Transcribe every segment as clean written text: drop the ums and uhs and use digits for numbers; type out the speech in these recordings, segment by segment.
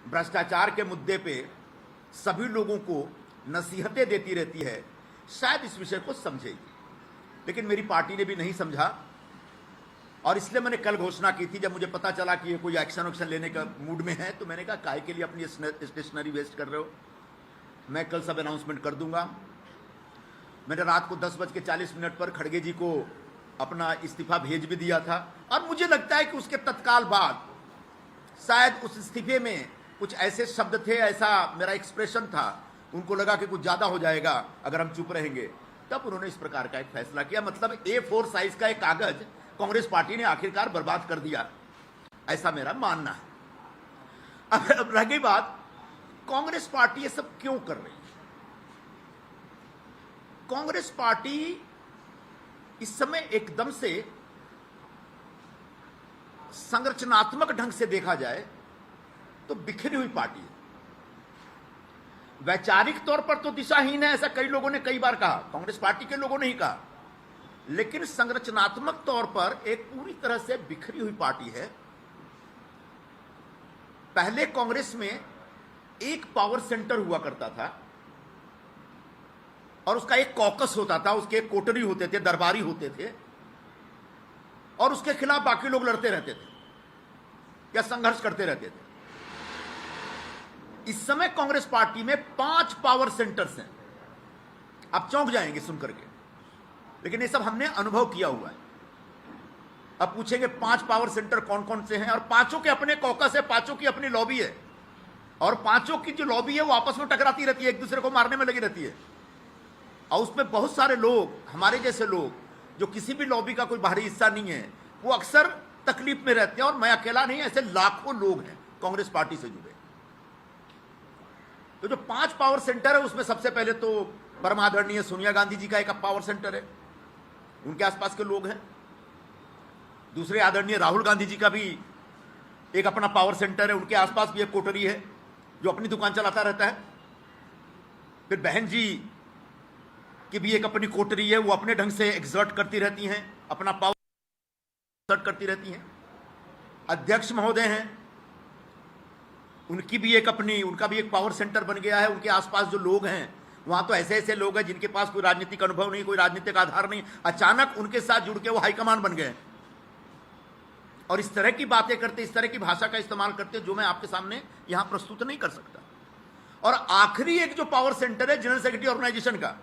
भ्रष्टाचार के मुद्दे पे सभी लोगों को नसीहतें देती रहती है, शायद इस विषय को समझेगी, लेकिन मेरी पार्टी ने भी नहीं समझा। और इसलिए मैंने कल घोषणा की थी, जब मुझे पता चला कि ये कोई एक्शन वैक्शन लेने का मूड में है, तो मैंने कहा काहे के लिए अपनी स्टेशनरी वेस्ट कर रहे हो, मैं कल सब अनाउंसमेंट कर दूंगा। मैंने रात को 10:40 पर खड़गे जी को अपना इस्तीफा भेज भी दिया था, और मुझे लगता है कि उसके तत्काल बाद शायद उस इस्तीफे में कुछ ऐसे शब्द थे, ऐसा मेरा एक्सप्रेशन था, उनको लगा कि कुछ ज्यादा हो जाएगा अगर हम चुप रहेंगे, तब उन्होंने इस प्रकार का एक फैसला किया। मतलब A4 साइज का एक कागज कांग्रेस पार्टी ने आखिरकार बर्बाद कर दिया, ऐसा मेरा मानना है। अब रह गई बात, कांग्रेस पार्टी ये सब क्यों कर रही है। कांग्रेस पार्टी इस समय एकदम से संरचनात्मक ढंग से देखा जाए तो बिखरी हुई पार्टी है। वैचारिक तौर पर तो दिशाहीन है, ऐसा कई लोगों ने कई बार कहा, कांग्रेस पार्टी के लोगों ने ही कहा, लेकिन संरचनात्मक तौर पर एक पूरी तरह से बिखरी हुई पार्टी है। पहले कांग्रेस में एक पावर सेंटर हुआ करता था और उसका एक कॉकस होता था, उसके एक कोटरी होते थे, दरबारी होते थे, और उसके खिलाफ बाकी लोग लड़ते रहते थे या संघर्ष करते रहते थे। इस समय कांग्रेस पार्टी में 5 पावर सेंटर्स हैं। आप चौंक जाएंगे सुनकर के, लेकिन ये सब हमने अनुभव किया हुआ है। अब पूछेंगे 5 पावर सेंटर कौन कौन से हैं, और पांचों के अपने कॉकस है, पांचों की अपनी लॉबी है, और पांचों की जो लॉबी है वो आपस में टकराती रहती है, एक दूसरे को मारने में लगी रहती है। और उसमें बहुत सारे लोग, हमारे जैसे लोग जो किसी भी लॉबी का कोई बाहरी हिस्सा नहीं है, वो अक्सर तकलीफ में रहते हैं, और मैं अकेला नहीं, ऐसे लाखों लोग हैं कांग्रेस पार्टी से जुड़े। तो जो 5 पावर सेंटर है उसमें सबसे पहले तो परमादरणीय सोनिया गांधी जी का एक पावर सेंटर है, उनके आसपास के लोग हैं। दूसरे आदरणीय राहुल गांधी जी का भी एक अपना पावर सेंटर है, उनके आसपास भी एक कोटरी है जो अपनी दुकान चलाता रहता है। फिर बहन जी की भी एक अपनी कोटरी है, वो अपने ढंग से एक्सर्ट करती रहती हैं, अपना पावर एक्सर्ट करती रहती हैं। अध्यक्ष महोदय हैं, उनकी भी एक अपनी, उनका भी एक पावर सेंटर बन गया है। उनके आसपास जो लोग हैं वहां तो ऐसे ऐसे लोग हैं जिनके पास कोई राजनीतिक अनुभव नहीं, कोई राजनीतिक आधार नहीं, अचानक उनके साथ जुड़ के वो हाईकमान बन गए और इस तरह की बातें करते, इस तरह की भाषा का इस्तेमाल करते जो मैं आपके सामने यहां प्रस्तुत नहीं कर सकता। और आखिरी एक जो पावर सेंटर है जनरल सेक्रेटरी ऑर्गेनाइजेशन का,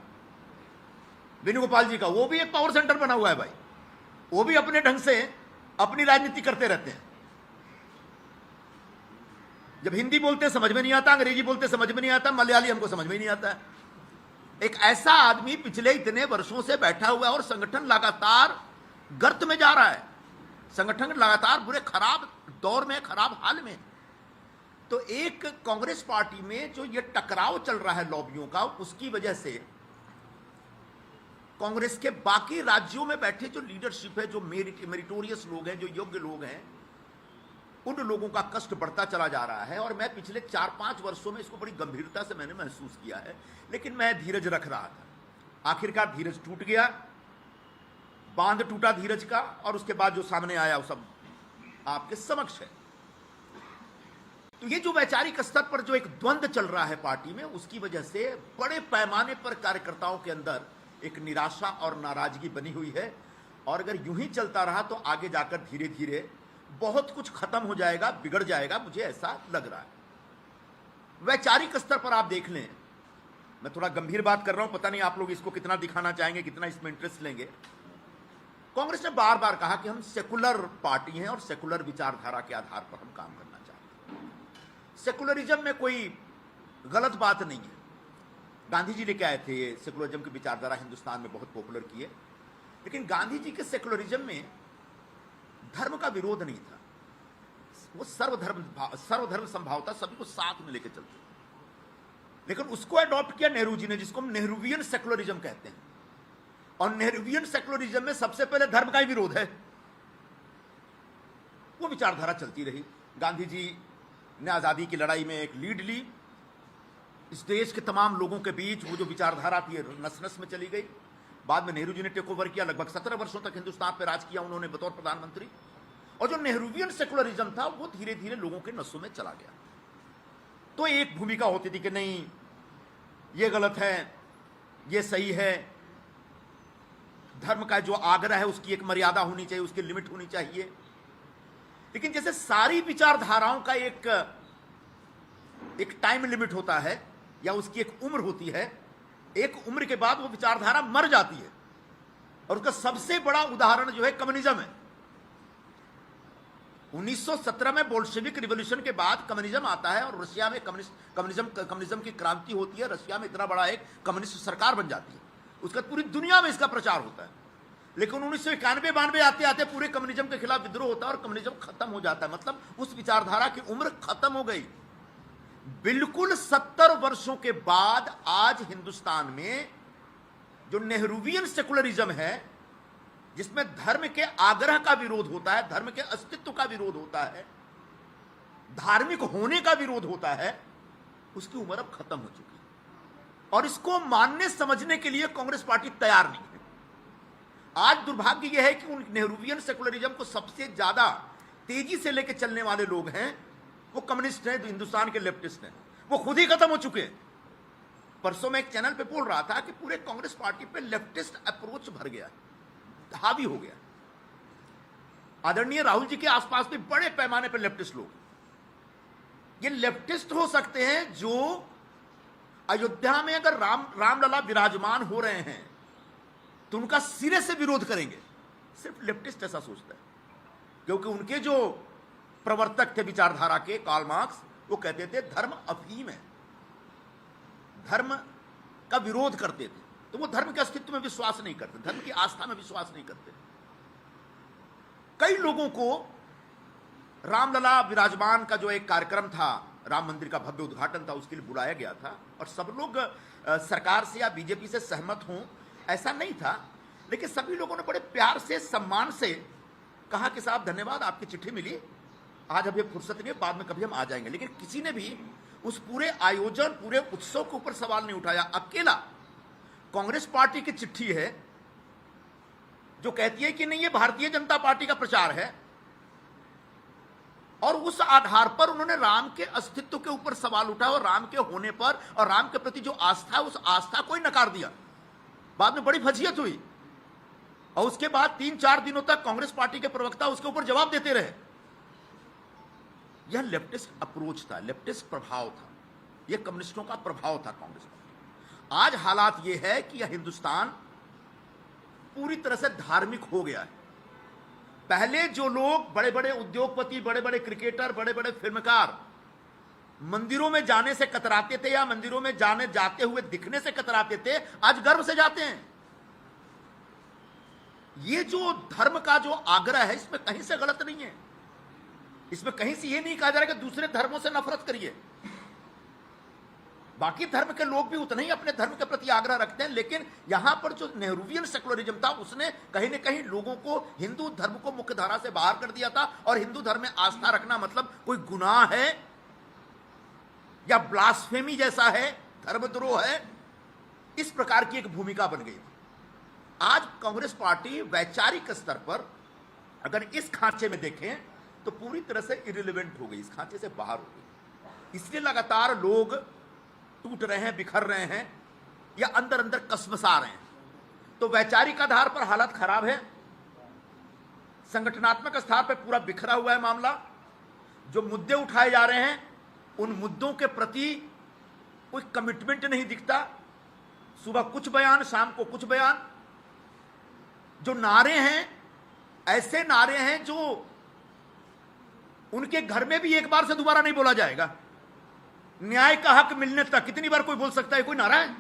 वेणुगोपाल जी का, वो भी एक पावर सेंटर बना हुआ है भाई। वो भी अपने ढंग से अपनी राजनीति करते रहते हैं। जब हिंदी बोलते समझ में नहीं आता, अंग्रेजी बोलते समझ में नहीं आता, मलयाली हमको समझ में नहीं आता है। एक ऐसा आदमी पिछले इतने वर्षों से बैठा हुआ है और संगठन लगातार गर्त में जा रहा है, संगठन लगातार बुरे खराब दौर में, खराब हाल में। तो एक कांग्रेस पार्टी में जो ये टकराव चल रहा है लॉबियों का, उसकी वजह से कांग्रेस के बाकी राज्यों में बैठे जो लीडरशिप है, जो मेरिटोरियस लोग हैं, जो योग्य लोग हैं, उन लोगों का कष्ट बढ़ता चला जा रहा है। और मैं पिछले 4-5 वर्षों में इसको बड़ी गंभीरता से मैंने महसूस किया है, लेकिन मैं धीरज रख रहा था। आखिरकार धीरज टूट गया, बांध टूटा धीरज का, और उसके बाद जो सामने आया वो सब आपके समक्ष है। तो ये जो वैचारिक स्तर पर जो एक द्वंद्व चल रहा है पार्टी में, उसकी वजह से बड़े पैमाने पर कार्यकर्ताओं के अंदर एक निराशा और नाराजगी बनी हुई है। और अगर यूं ही चलता रहा तो आगे जाकर धीरे धीरे बहुत कुछ खत्म हो जाएगा, बिगड़ जाएगा, मुझे ऐसा लग रहा है। वैचारिक स्तर पर आप देख लें, मैं थोड़ा गंभीर बात कर रहा हूं, पता नहीं आप लोग इसको कितना दिखाना चाहेंगे, कितना इसमें इंटरेस्ट लेंगे। कांग्रेस ने बार बार कहा कि हम सेकुलर पार्टी हैं और सेकुलर विचारधारा के आधार पर हम काम करना चाहते हैं। सेकुलरिज्म में कोई गलत बात नहीं है। गांधी जी लेके आए थे ये सेकुलरिज्म की विचारधारा, हिंदुस्तान में बहुत पॉपुलर की है। लेकिन गांधी जी के सेकुलरिज्म में धर्म का विरोध नहीं था, वो सर्वधर्म संभावता, सभी को साथ में लेकर चलते। लेकिन उसको अडॉप्ट किया नेहरू जी ने, जिसको हम नेहरूवियन सेकुलरिज्म कहते हैं। और नेहरूवियन सेकुलरिज्म में सबसे पहले धर्म का ही विरोध है। वो विचारधारा चलती रही। गांधी जी ने आजादी की लड़ाई में एक लीड ली, इस देश के तमाम लोगों के बीच वो जो विचारधारा थी नस नस में चली गई। बाद में नेहरू जी ने टेक ओवर किया, लगभग 17 वर्षों तक हिंदुस्तान पर राज किया उन्होंने बतौर प्रधानमंत्री। और जो नेहरूवियन सेकुलरिज्म था वो धीरे धीरे लोगों के नसों में चला गया। तो एक भूमिका होती थी कि नहीं ये गलत है, ये सही है, धर्म का जो आग्रह है उसकी एक मर्यादा होनी चाहिए, उसकी लिमिट होनी चाहिए। लेकिन जैसे सारी विचारधाराओं का एक टाइम लिमिट होता है या उसकी एक उम्र होती है, एक उम्र के बाद वो विचारधारा मर जाती है। और उसका सबसे बड़ा उदाहरण जो है कम्युनिज्म है। 1917 में बोल्शेविक रिवॉल्यूशन के बाद कम्युनिज्म आता है और रशिया में कम्युनिज्म की क्रांति होती है। रशिया में इतना बड़ा एक कम्युनिस्ट सरकार बन जाती है, उसका पूरी दुनिया में इसका प्रचार होता है। लेकिन 1991-92 आते आते पूरे कम्युनिज्म के खिलाफ विद्रोह होता है और कम्युनिज्म खत्म हो जाता है। मतलब उस विचारधारा की उम्र खत्म हो गई। बिल्कुल 70 वर्षों के बाद आज हिंदुस्तान में जो नेहरूवियन सेकुलरिज्म है, जिसमें धर्म के आग्रह का विरोध होता है, धर्म के अस्तित्व का विरोध होता है, धार्मिक होने का विरोध होता है, उसकी उम्र अब खत्म हो चुकी है। और इसको मानने समझने के लिए कांग्रेस पार्टी तैयार नहीं है। आज दुर्भाग्य यह है कि उन नेहरूवियन सेकुलरिज्म को सबसे ज्यादा तेजी से लेकर चलने वाले लोग हैं वो कम्युनिस्ट हैं, जो हिंदुस्तान के लेफ्टिस्ट हैं। वो खुद ही खत्म हो चुके हैं। परसों में एक चैनल पे बोल रहा था कि पूरे कांग्रेस पार्टी पे लेफ्टिस्ट अप्रोच भर गया, हावी हो गया। आदरणीय राहुल जी के आसपास भी बड़े पैमाने पर लेफ्टिस्ट लोग, ये लेफ्टिस्ट हो सकते हैं जो अयोध्या में अगर रामलला विराजमान हो रहे हैं तो उनका सिरे से विरोध करेंगे। सिर्फ लेफ्टिस्ट ऐसा सोचता है, क्योंकि उनके जो प्रवर्तक थे विचारधारा के, कार्ल मार्क्स, वो कहते थे धर्म अफीम है, धर्म का विरोध करते थे। तो वो धर्म के अस्तित्व में विश्वास नहीं करते, धर्म की आस्था में विश्वास नहीं करते। कई लोगों को रामलला विराजमान का जो एक कार्यक्रम था, राम मंदिर का भव्य उद्घाटन था, उसके लिए बुलाया गया था और सब लोग सरकार से या बीजेपी से सहमत हों ऐसा नहीं था। लेकिन सभी लोगों ने बड़े प्यार से, सम्मान से कहा कि साहब धन्यवाद, आपकी चिट्ठी मिली, आज अभी फुर्सत नहीं है, बाद में कभी हम आ जाएंगे। लेकिन किसी ने भी उस पूरे आयोजन, पूरे उत्सव के ऊपर सवाल नहीं उठाया। अकेला कांग्रेस पार्टी की चिट्ठी है जो कहती है कि नहीं, ये भारतीय जनता पार्टी का प्रचार है, और उस आधार पर उन्होंने राम के अस्तित्व के ऊपर सवाल उठाया और राम के होने पर और राम के प्रति जो आस्था है उस आस्था को ही नकार दिया। बाद में बड़ी फजीयत हुई और उसके बाद 3-4 दिनों तक कांग्रेस पार्टी के प्रवक्ता उसके ऊपर जवाब देते रहे। यह लेफ्टिस्ट अप्रोच था, लेफ्टिस्ट प्रभाव था, यह कम्युनिस्टों का प्रभाव था कांग्रेस पार्टी। आज हालात यह है कि यह हिंदुस्तान पूरी तरह से धार्मिक हो गया है। पहले जो लोग बड़े बड़े उद्योगपति, बड़े बड़े क्रिकेटर, बड़े बड़े फिल्मकार मंदिरों में जाने से कतराते थे या मंदिरों में जाते हुए दिखने से कतराते थे, आज गर्व से जाते हैं। ये जो धर्म का जो आग्रह है, इसमें कहीं से गलत नहीं है। इसमें कहीं से ये नहीं कहा जा रहा कि दूसरे धर्मों से नफरत करिए। बाकी धर्म के लोग भी उतना ही अपने धर्म के प्रति आग्रह रखते हैं, लेकिन यहां पर जो नेहरूवियन सेकुलरिज्म था उसने कहीं ना कहीं लोगों को हिंदू धर्म को मुख्य धारा से बाहर कर दिया था। और हिंदू धर्म में आस्था रखना मतलब कोई गुनाह है या ब्लास्फेमी जैसा है, धर्मद्रोह है, इस प्रकार की एक भूमिका बन गई। आज कांग्रेस पार्टी वैचारिक स्तर पर अगर इस खांचे में देखें तो पूरी तरह से इरिलेवेंट हो गई, इस खांचे से बाहर हो गई। इसलिए लगातार लोग टूट रहे हैं, बिखर रहे हैं या अंदर अंदर कसमसा रहे हैं। तो वैचारिक आधार पर हालत खराब है, संगठनात्मक स्तर पर पूरा बिखरा हुआ है मामला। जो मुद्दे उठाए जा रहे हैं उन मुद्दों के प्रति कोई कमिटमेंट नहीं दिखता। सुबह कुछ बयान, शाम को कुछ बयान। जो नारे हैं ऐसे नारे हैं जो उनके घर में भी एक बार से दोबारा नहीं बोला जाएगा। न्याय का हक मिलने तक कितनी बार कोई बोल सकता है, कोई नारा है,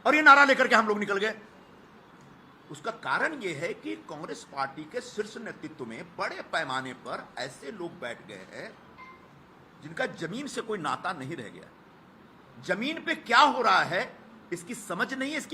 और ये नारा लेकर के हम लोग निकल गए। उसका कारण यह है कि कांग्रेस पार्टी के शीर्ष नेतृत्व में बड़े पैमाने पर ऐसे लोग बैठ गए हैं जिनका जमीन से कोई नाता नहीं रह गया। जमीन पे क्या हो रहा है इसकी समझ नहीं है, इसकी